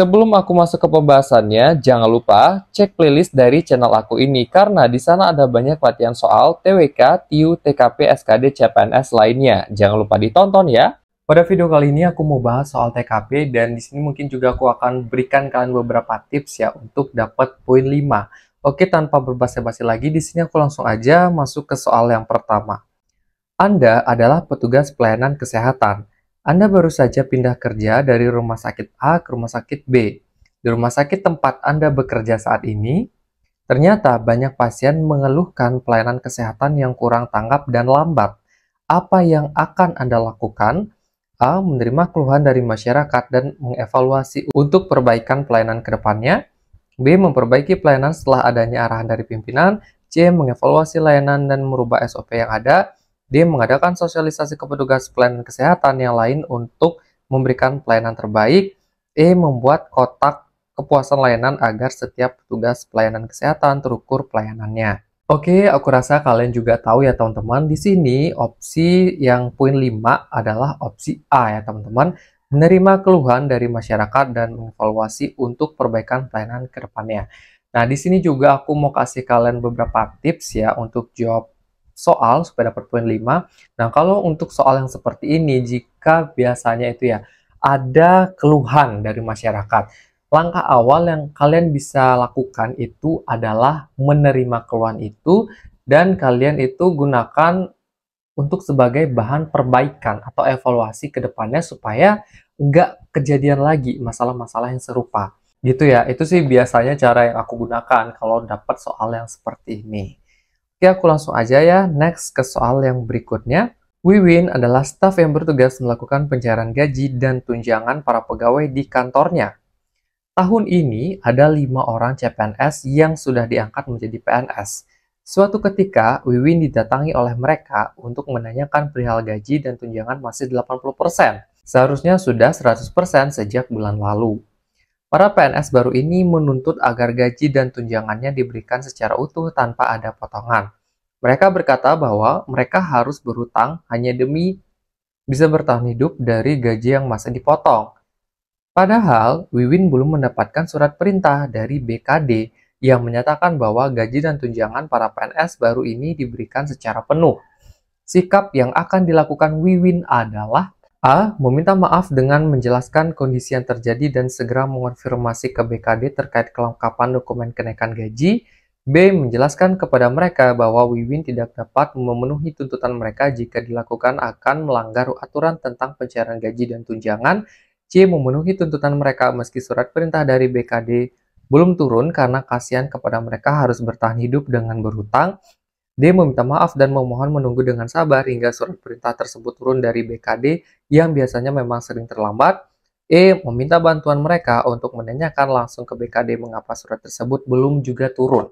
Sebelum aku masuk ke pembahasannya, jangan lupa cek playlist dari channel aku ini karena di sana ada banyak latihan soal TWK, TIU, TKP, SKD, CPNS lainnya. Jangan lupa ditonton ya. Pada video kali ini aku mau bahas soal TKP dan di sini mungkin juga aku akan berikan kalian beberapa tips ya untuk dapat poin 5. Oke, tanpa berbasa-basi lagi, di sini aku langsung aja masuk ke soal yang pertama. Anda adalah petugas pelayanan kesehatan. Anda baru saja pindah kerja dari rumah sakit A ke rumah sakit B. Di rumah sakit tempat Anda bekerja saat ini, ternyata banyak pasien mengeluhkan pelayanan kesehatan yang kurang tanggap dan lambat. Apa yang akan Anda lakukan? A. Menerima keluhan dari masyarakat dan mengevaluasi untuk perbaikan pelayanan ke depannya. B. Memperbaiki pelayanan setelah adanya arahan dari pimpinan. C. Mengevaluasi layanan dan merubah SOP yang ada. D. Mengadakan sosialisasi ke petugas pelayanan kesehatan yang lain untuk memberikan pelayanan terbaik. E. Membuat kotak kepuasan layanan agar setiap petugas pelayanan kesehatan terukur pelayanannya. Oke, aku rasa kalian juga tahu ya teman-teman. Di sini opsi yang poin 5 adalah opsi A ya teman-teman. Menerima keluhan dari masyarakat dan mengevaluasi untuk perbaikan pelayanan ke depannya. Nah, di sini juga aku mau kasih kalian beberapa tips ya untuk jawab soal supaya dapat poin 5. Nah, kalau untuk soal yang seperti ini, jika biasanya itu ya ada keluhan dari masyarakat, langkah awal yang kalian bisa lakukan itu adalah menerima keluhan itu dan kalian itu gunakan untuk sebagai bahan perbaikan atau evaluasi ke depannya supaya nggak kejadian lagi masalah-masalah yang serupa. Gitu ya, itu sih biasanya cara yang aku gunakan kalau dapat soal yang seperti ini. Oke, aku langsung aja ya, next ke soal yang berikutnya. Wiwin adalah staf yang bertugas melakukan pencairan gaji dan tunjangan para pegawai di kantornya. Tahun ini ada 5 orang CPNS yang sudah diangkat menjadi PNS. Suatu ketika, Wiwin didatangi oleh mereka untuk menanyakan perihal gaji dan tunjangan masih 80%. Seharusnya sudah 100% sejak bulan lalu. Para PNS baru ini menuntut agar gaji dan tunjangannya diberikan secara utuh tanpa ada potongan. Mereka berkata bahwa mereka harus berhutang hanya demi bisa bertahan hidup dari gaji yang masih dipotong. Padahal, Wiwin belum mendapatkan surat perintah dari BKD yang menyatakan bahwa gaji dan tunjangan para PNS baru ini diberikan secara penuh. Sikap yang akan dilakukan Wiwin adalah A. Meminta maaf dengan menjelaskan kondisi yang terjadi dan segera mengonfirmasi ke BKD terkait kelengkapan dokumen kenaikan gaji. B. Menjelaskan kepada mereka bahwa Wiwin tidak dapat memenuhi tuntutan mereka jika dilakukan akan melanggar aturan tentang pencairan gaji dan tunjangan. C. Memenuhi tuntutan mereka meski surat perintah dari BKD belum turun karena kasihan kepada mereka harus bertahan hidup dengan berhutang. D. Meminta maaf dan memohon menunggu dengan sabar hingga surat perintah tersebut turun dari BKD yang biasanya memang sering terlambat. E. Meminta bantuan mereka untuk menanyakan langsung ke BKD mengapa surat tersebut belum juga turun.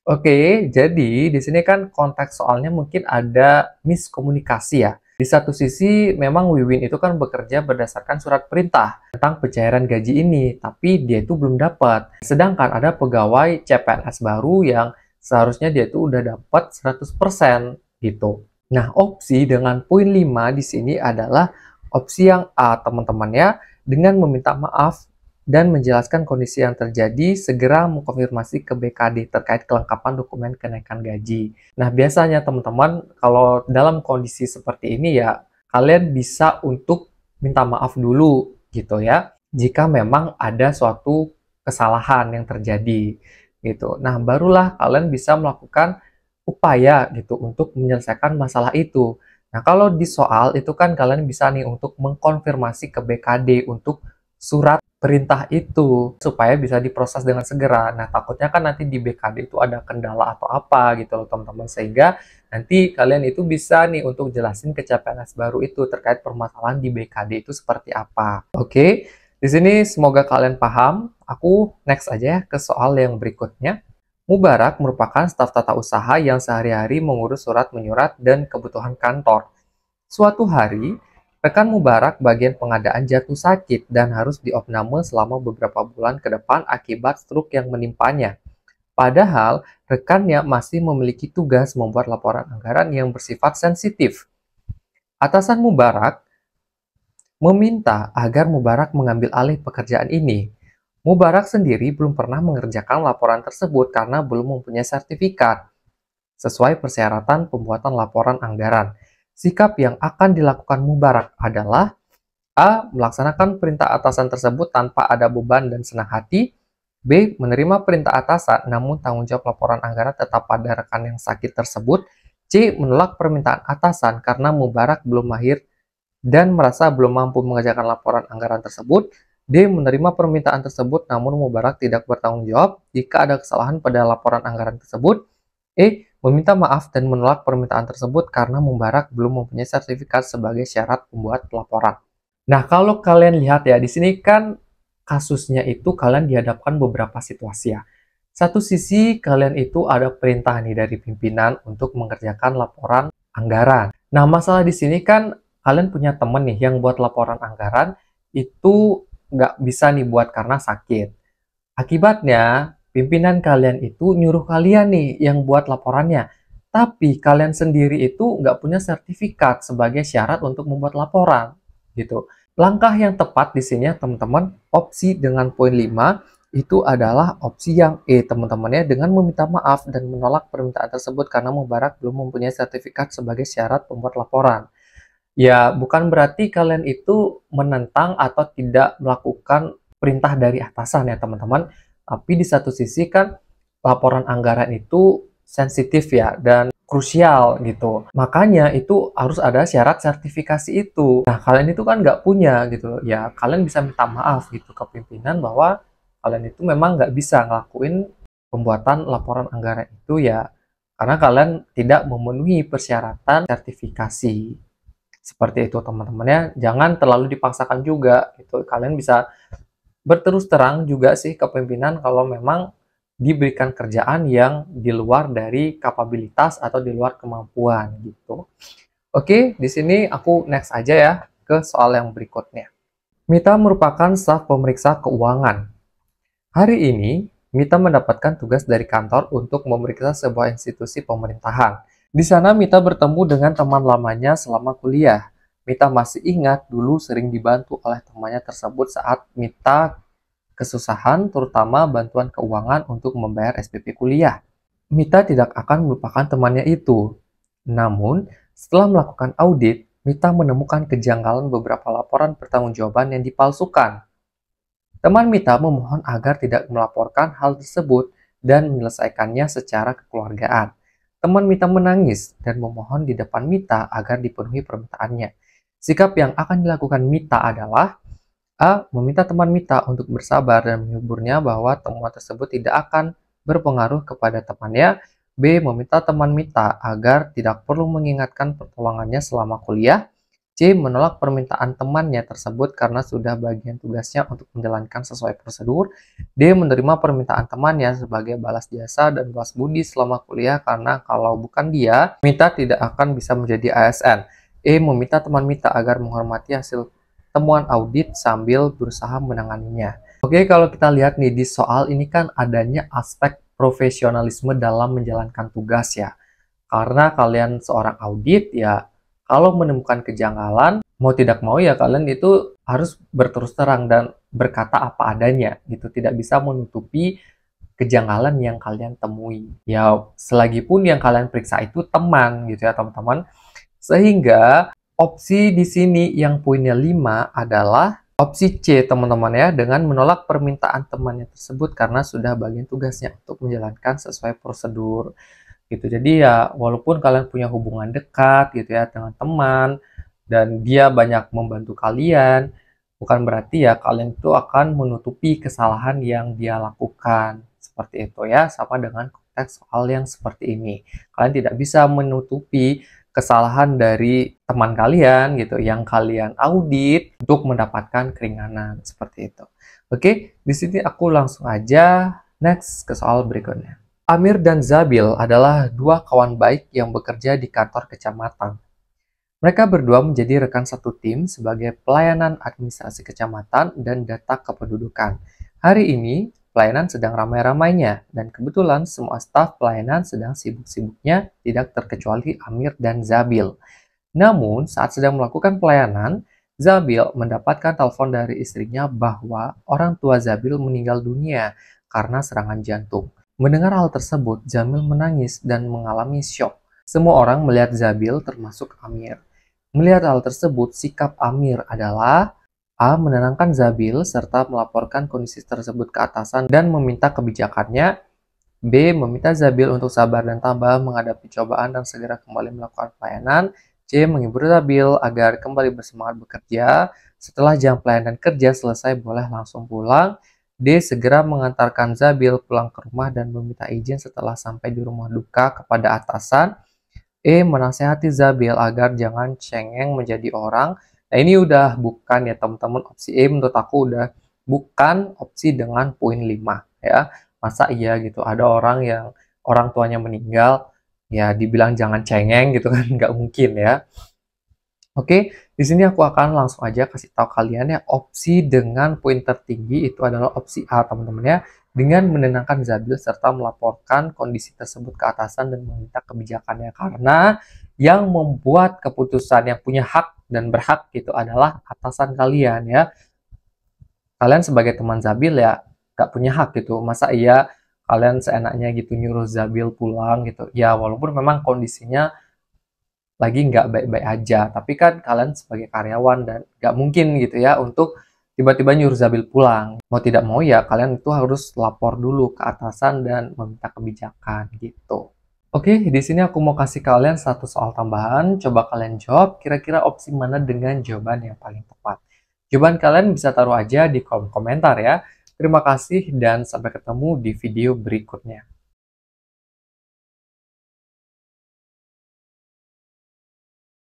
Oke, jadi di sini kan konteks soalnya mungkin ada miskomunikasi ya. Di satu sisi memang Wiwin itu kan bekerja berdasarkan surat perintah tentang pencairan gaji ini, tapi dia itu belum dapat. Sedangkan ada pegawai CPNS baru yang seharusnya dia itu udah dapat 100% gitu. Nah, opsi dengan poin 5 di sini adalah opsi yang A, teman-teman ya, dengan meminta maaf dan menjelaskan kondisi yang terjadi, segera mengkonfirmasi ke BKD terkait kelengkapan dokumen kenaikan gaji. Nah, biasanya teman-teman, kalau dalam kondisi seperti ini ya, kalian bisa untuk minta maaf dulu gitu ya, jika memang ada suatu kesalahan yang terjadi gitu. Nah, barulah kalian bisa melakukan upaya gitu untuk menyelesaikan masalah itu. Nah, kalau di soal itu kan kalian bisa nih untuk mengkonfirmasi ke BKD untuk surat perintah itu supaya bisa diproses dengan segera. Nah, takutnya kan nanti di BKD itu ada kendala atau apa gitu loh teman-teman, sehingga nanti kalian itu bisa nih untuk jelasin ke CPNS baru itu terkait permasalahan di BKD itu seperti apa. Oke, di sini semoga kalian paham. Aku next aja ya ke soal yang berikutnya. Mubarak merupakan staf tata usaha yang sehari-hari mengurus surat menyurat dan kebutuhan kantor. Suatu hari, rekan Mubarak bagian pengadaan jatuh sakit dan harus diopname selama beberapa bulan ke depan akibat stroke yang menimpanya. Padahal, rekannya masih memiliki tugas membuat laporan anggaran yang bersifat sensitif. Atasan Mubarak meminta agar Mubarak mengambil alih pekerjaan ini. Mubarak sendiri belum pernah mengerjakan laporan tersebut karena belum mempunyai sertifikat sesuai persyaratan pembuatan laporan anggaran. Sikap yang akan dilakukan Mubarak adalah A. Melaksanakan perintah atasan tersebut tanpa ada beban dan senang hati. B. Menerima perintah atasan namun tanggung jawab laporan anggaran tetap pada rekan yang sakit tersebut. C. Menolak permintaan atasan karena Mubarak belum mahir dan merasa belum mampu mengerjakan laporan anggaran tersebut. D. Menerima permintaan tersebut namun Mubarak tidak bertanggung jawab jika ada kesalahan pada laporan anggaran tersebut. E. Meminta maaf dan menolak permintaan tersebut karena Mubarak belum mempunyai sertifikat sebagai syarat pembuat laporan. Nah, kalau kalian lihat ya, di sini kan kasusnya itu kalian dihadapkan beberapa situasi ya. Satu sisi kalian itu ada perintah nih dari pimpinan untuk mengerjakan laporan anggaran. Nah, masalah di sini kan kalian punya temen nih yang buat laporan anggaran itu nggak bisa nih buat karena sakit. Akibatnya, pimpinan kalian itu nyuruh kalian nih yang buat laporannya. Tapi kalian sendiri itu nggak punya sertifikat sebagai syarat untuk membuat laporan. Gitu. Langkah yang tepat di sini ya teman-teman, opsi dengan poin 5 itu adalah opsi yang E teman-temannya, dengan meminta maaf dan menolak permintaan tersebut karena Mubarak belum mempunyai sertifikat sebagai syarat pembuat laporan. Ya, bukan berarti kalian itu menentang atau tidak melakukan perintah dari atasan ya teman-teman. Tapi di satu sisi kan laporan anggaran itu sensitif ya dan krusial gitu. Makanya itu harus ada syarat sertifikasi itu. Nah, kalian itu kan nggak punya gitu. Ya, kalian bisa minta maaf gitu ke pimpinan bahwa kalian itu memang nggak bisa ngelakuin pembuatan laporan anggaran itu ya karena kalian tidak memenuhi persyaratan sertifikasi. Seperti itu teman-teman ya, jangan terlalu dipaksakan juga gitu. Kalian bisa berterus terang juga sih ke pimpinan kalau memang diberikan kerjaan yang di luar dari kapabilitas atau di luar kemampuan gitu. Oke, di sini aku next aja ya ke soal yang berikutnya. Mita merupakan staf pemeriksa keuangan. Hari ini, Mita mendapatkan tugas dari kantor untuk memeriksa sebuah institusi pemerintahan. Di sana Mita bertemu dengan teman lamanya selama kuliah. Mita masih ingat dulu sering dibantu oleh temannya tersebut saat Mita kesusahan, terutama bantuan keuangan untuk membayar SPP kuliah. Mita tidak akan melupakan temannya itu. Namun, setelah melakukan audit, Mita menemukan kejanggalan beberapa laporan pertanggungjawaban yang dipalsukan. Teman Mita memohon agar tidak melaporkan hal tersebut dan menyelesaikannya secara kekeluargaan. Teman Mita menangis dan memohon di depan Mita agar dipenuhi permintaannya. Sikap yang akan dilakukan Mita adalah A. Meminta teman Mita untuk bersabar dan menghiburnya bahwa temuan tersebut tidak akan berpengaruh kepada temannya. B. Meminta teman Mita agar tidak perlu mengingatkan pertolongannya selama kuliah. C. Menolak permintaan temannya tersebut karena sudah bagian tugasnya untuk menjalankan sesuai prosedur. D. Menerima permintaan temannya sebagai balas jasa dan balas budi selama kuliah karena kalau bukan dia, Mita tidak akan bisa menjadi ASN. E. Meminta teman Mita agar menghormati hasil temuan audit sambil berusaha menanganinya. Oke, kalau kita lihat nih di soal ini kan adanya aspek profesionalisme dalam menjalankan tugas ya. Karena kalian seorang audit ya, kalau menemukan kejanggalan, mau tidak mau ya kalian itu harus berterus terang dan berkata apa adanya gitu. Tidak bisa menutupi kejanggalan yang kalian temui. Ya, selagi pun yang kalian periksa itu teman gitu ya teman-teman. Sehingga opsi di sini yang poinnya 5 adalah opsi C teman-teman ya, dengan menolak permintaan temannya tersebut karena sudah bagian tugasnya untuk menjalankan sesuai prosedur gitu. Jadi ya walaupun kalian punya hubungan dekat gitu ya dengan teman dan dia banyak membantu kalian, bukan berarti ya kalian itu akan menutupi kesalahan yang dia lakukan. Seperti itu ya, sama dengan konteks soal yang seperti ini. Kalian tidak bisa menutupi kesalahan dari teman kalian gitu yang kalian audit untuk mendapatkan keringanan seperti itu. Oke, di sini aku langsung aja next ke soal berikutnya. Amir dan Zabil adalah dua kawan baik yang bekerja di kantor kecamatan. Mereka berdua menjadi rekan satu tim sebagai pelayanan administrasi kecamatan dan data kependudukan. Hari ini, pelayanan sedang ramai-ramainya, dan kebetulan semua staf pelayanan sedang sibuk-sibuknya, tidak terkecuali Amir dan Zabil. Namun, saat sedang melakukan pelayanan, Zabil mendapatkan telepon dari istrinya bahwa orang tua Zabil meninggal dunia karena serangan jantung. Mendengar hal tersebut, Jamil menangis dan mengalami syok. Semua orang melihat Zabil, termasuk Amir. Melihat hal tersebut, sikap Amir adalah A. Menenangkan Zabil serta melaporkan kondisi tersebut ke atasan dan meminta kebijakannya. B. Meminta Zabil untuk sabar dan tabah menghadapi cobaan dan segera kembali melakukan pelayanan. C. Menghibur Zabil agar kembali bersemangat bekerja. Setelah jam pelayanan kerja selesai, boleh langsung pulang. D. Segera mengantarkan Zabil pulang ke rumah dan meminta izin setelah sampai di rumah duka kepada atasan. E. Menasehati Zabil agar jangan cengeng menjadi orang. Nah, ini udah bukan ya teman-teman, opsi E menurut aku udah bukan opsi dengan poin 5 ya. Masa iya gitu ada orang yang orang tuanya meninggal ya dibilang jangan cengeng gitu kan, nggak mungkin ya. Oke, di sini aku akan langsung aja kasih tahu kalian ya, opsi dengan poin tertinggi itu adalah opsi A teman-teman ya, dengan menenangkan Zabil serta melaporkan kondisi tersebut ke atasan dan meminta kebijakannya, karena yang membuat keputusan yang punya hak dan berhak itu adalah atasan kalian ya. Kalian sebagai teman Zabil ya gak punya hak gitu. Masa iya kalian seenaknya gitu nyuruh Zabil pulang gitu. Ya walaupun memang kondisinya lagi nggak baik-baik aja, tapi kan kalian sebagai karyawan dan nggak mungkin gitu ya untuk tiba-tiba nyuruh Zabil pulang. Mau tidak mau ya kalian itu harus lapor dulu ke atasan dan meminta kebijakan gitu. Oke, di sini aku mau kasih kalian satu soal tambahan. Coba kalian jawab kira-kira opsi mana dengan jawaban yang paling tepat. Jawaban kalian bisa taruh aja di kolom komentar ya. Terima kasih dan sampai ketemu di video berikutnya.